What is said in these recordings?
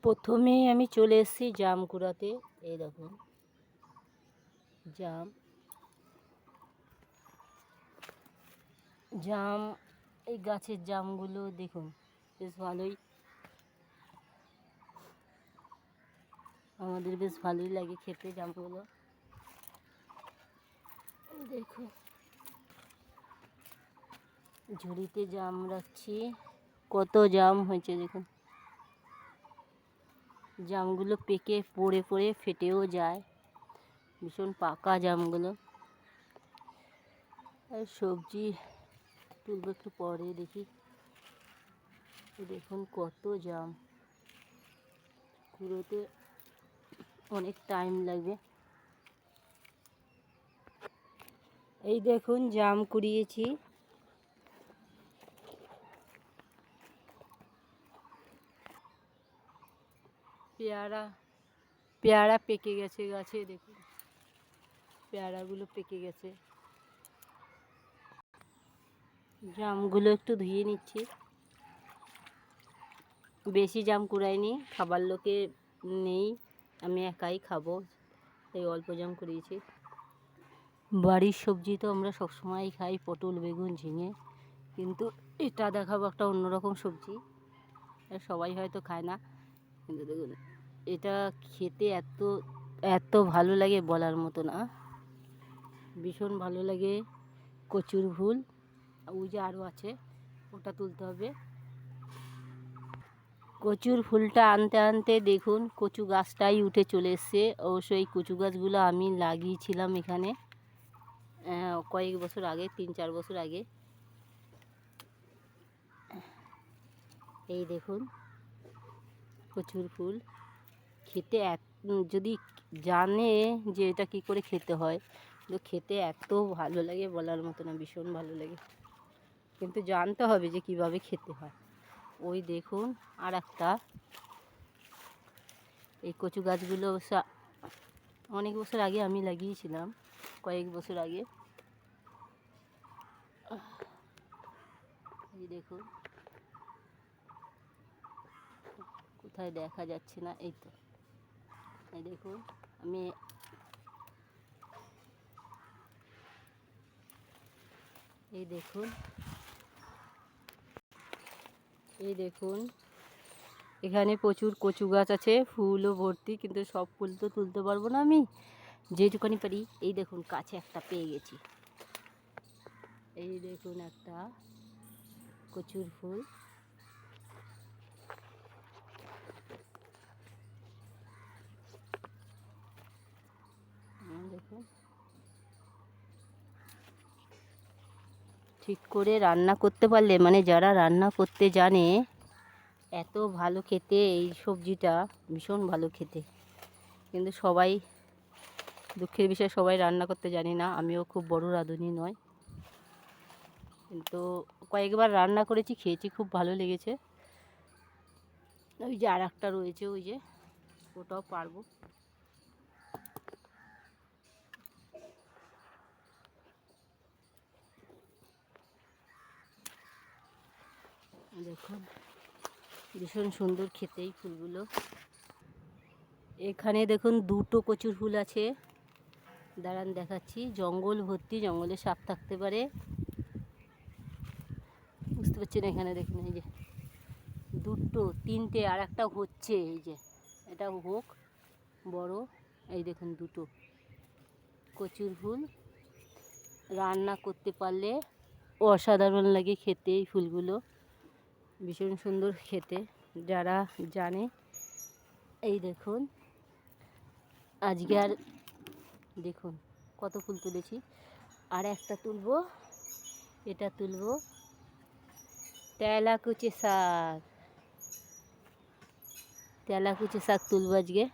প্রথমেই আমি চলে এসেছি জাম কুড়াতে। এই দেখুন জাম জাম এই গাছের জামগুলো দেখুন বেশ ভালোই, আমাদের বেশ ভালোই লাগে খেতে জামগুলো। দেখুন ঝুড়িতে জাম রাখছি, কত জাম হয়েছে দেখুন। জামগুলো পেকে পড়ে পড়ে ফেটেও যায়, ভীষণ পাকা জামগুলো। আর সবজি তুলবো একটু পরে, দেখি। দেখুন কত জাম, কুড়োতে অনেক টাইম লাগবে। এই দেখুন জাম কুড়িয়েছি, পেয়ারা পেকে গেছে গাছে, দেখুন পেয়ারাগুলো পেকে গেছে। জামগুলো একটু ধুয়ে নিচ্ছি, বেশি জাম কুড়াইনি, খাবার লোকে নেই, আমি একাই খাবো, তাই অল্প জাম কুড়িয়েছি। বাড়ির সবজি তো আমরা সবসময়ই খাই, পটল বেগুন ঝিঙে, কিন্তু এটা দেখাবো একটা অন্যরকম সবজি, সবাই হয়তো খায় না, কিন্তু দেখুন এটা খেতে এত এত ভালো লাগে বলার মতো না, ভীষণ ভালো লাগে। কচুর ফুল, ওই যে আরও আছে, ওটা তুলতে হবে। কচুর ফুলটা আনতে আনতে দেখুন কচু গাছটাই উঠে চলে এসছে। অবশ্যই কচু গাছগুলো আমি লাগিয়েছিলাম এখানে কয়েক বছর আগে, 3-4 বছর আগে। এই দেখুন কচুর ফুল, খেতে যদি জানে যে এটা কি করে খেতে হয়, তো খেতে এত ভালো লাগে বলার মতো না, ভীষণ ভালো লাগে, কিন্তু জানতে হবে যে কিভাবে খেতে হয়। ওই দেখুন আর একটা, এই কচু গাছগুলো অনেক বছর আগে আমি লাগিয়েছিলাম, কয়েক বছর আগে। এই দেখুন কোথায় দেখা যাচ্ছে না, এই তো, এই দেখুন আমি এই দেখুন এখানে প্রচুর কচু গাছ আছে, ফুলও ভর্তি, কিন্তু সব ফুল তো তুলতে পারবো না আমি, যেটুকানি পারি। এই দেখুন কাছে একটা পেয়ে গেছি, এই দেখুন একটা কচুর ফুল, দেখুন ঠিক করে রান্না করতে পারলে, মানে যারা রান্না করতে জানে, এত ভালো খেতে এই সবজিটা, ভীষণ ভালো খেতে, কিন্তু সবাই, দুঃখের বিষয়, সবাই রান্না করতে জানি না। আমিও খুব বড় রাঁধুনি নয়, কিন্তু কয়েকবার রান্না করেছি, খেয়েছি, খুব ভালো লেগেছে। ওই যে আর একটা রয়েছে, ওই যে ওটাও পারবো। দেখুন ভীষণ সুন্দর খেতে এই ফুলগুলো। এখানে দেখুন দুটো কচুর ফুল আছে, দাঁড়ান দেখাচ্ছি। জঙ্গল ভর্তি, জঙ্গলে সাপ থাকতে পারে, বুঝতে পারছেন। এখানে দেখুন এই যে দুটো, তিনটে, আর একটা হচ্ছে, এই যে এটা হোক বড়। এই দেখুন দুটো কচুর ফুল, রান্না করতে পারলে অসাধারণ লাগে খেতে এই ফুলগুলো, ভীষণ সুন্দর খেতে, যারা জানে। এই দেখুন আজকে আর দেখুন কত ফুল তুলেছি, আর একটা তুলবো, এটা তুলবো, তেলাকুচি শাক, তেলাকুচি শাক তুলবো আজকে।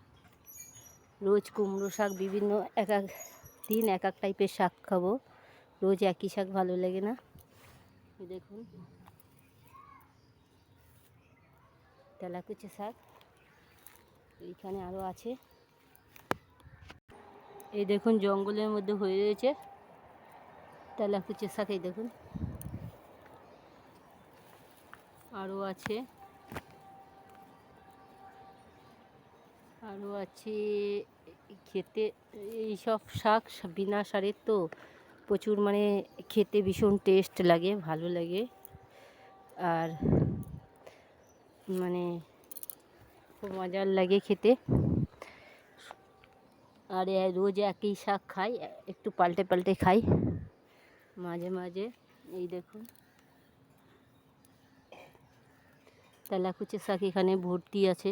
রোজ কুমড়ো শাক, বিভিন্ন এক এক দিন এক এক টাইপের শাক খাবো, রোজ একই শাক ভালো লাগে না। দেখুন তেলাকুচি শাক, এইখানে আরও আছে। এই দেখুন জঙ্গলের মধ্যে হয়ে রয়েছে তেলাকুচি শাক, এই দেখুন আরও আছে। আরও আছে খেতে, এইসব শাক বিনা সারের তো প্রচুর, মানে খেতে ভীষণ টেস্ট লাগে, ভালো লাগে। আর মানে খুব মজার লাগে খেতে। আর রোজ একই শাক খাই, একটু পাল্টে পাল্টে খাই মাঝে মাঝে। এই দেখুন তেলাকুচা শাক এখানে ভর্তি আছে,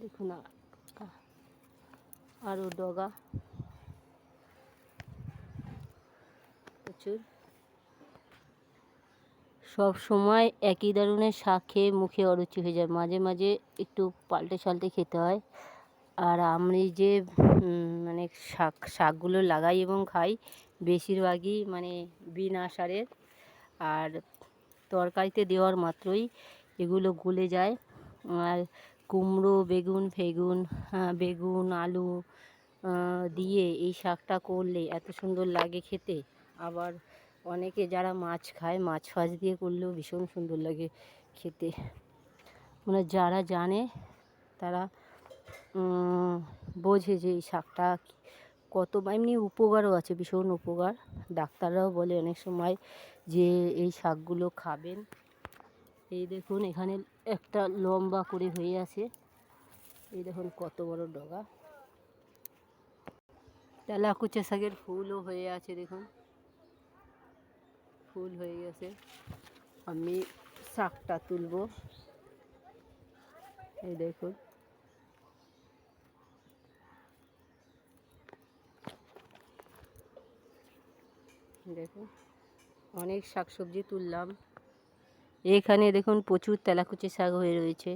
দেখুন আরও ডগা প্রচুর। সব সময় একই ধরনের শাক খেয়ে মুখে অরুচি হয়ে যায়, মাঝে মাঝে একটু পাল্টে সাল্টে খেতে হয়। আর আমি যে মানে শাকগুলো লাগাই এবং খাই বেশিরভাগই মানে বিনা সারের। আর তরকারিতে দেওয়ার মাত্রই এগুলো গলে যায়। আর কুমড়ো, বেগুন, আলু দিয়ে এই শাকটা করলে এত সুন্দর লাগে খেতে। আবার অনেকে যারা মাছ খায়, মাছ ফাছ দিয়ে করলেও ভীষণ সুন্দর লাগে খেতে। মানে যারা জানে তারা বোঝে যে এই শাকটা কত, এমনি উপকারও আছে, ভীষণ উপকার। ডাক্তাররাও বলে অনেক সময় যে এই শাকগুলো খাবেন। এই দেখুন এখানে একটা লম্বা করে হয়ে আছে, এই দেখুন কত বড় ডগা। তেলাকুচা শাকের ফুলও হয়ে আছে, দেখুন ফুল হয়ে গেছে। আমি শাকটা তুলব, এই দেখুন দেখুন অনেক শাকসবজি তুললাম। এখানে দেখুন প্রচুর তেলাকুচা শাক হয়ে রয়েছে।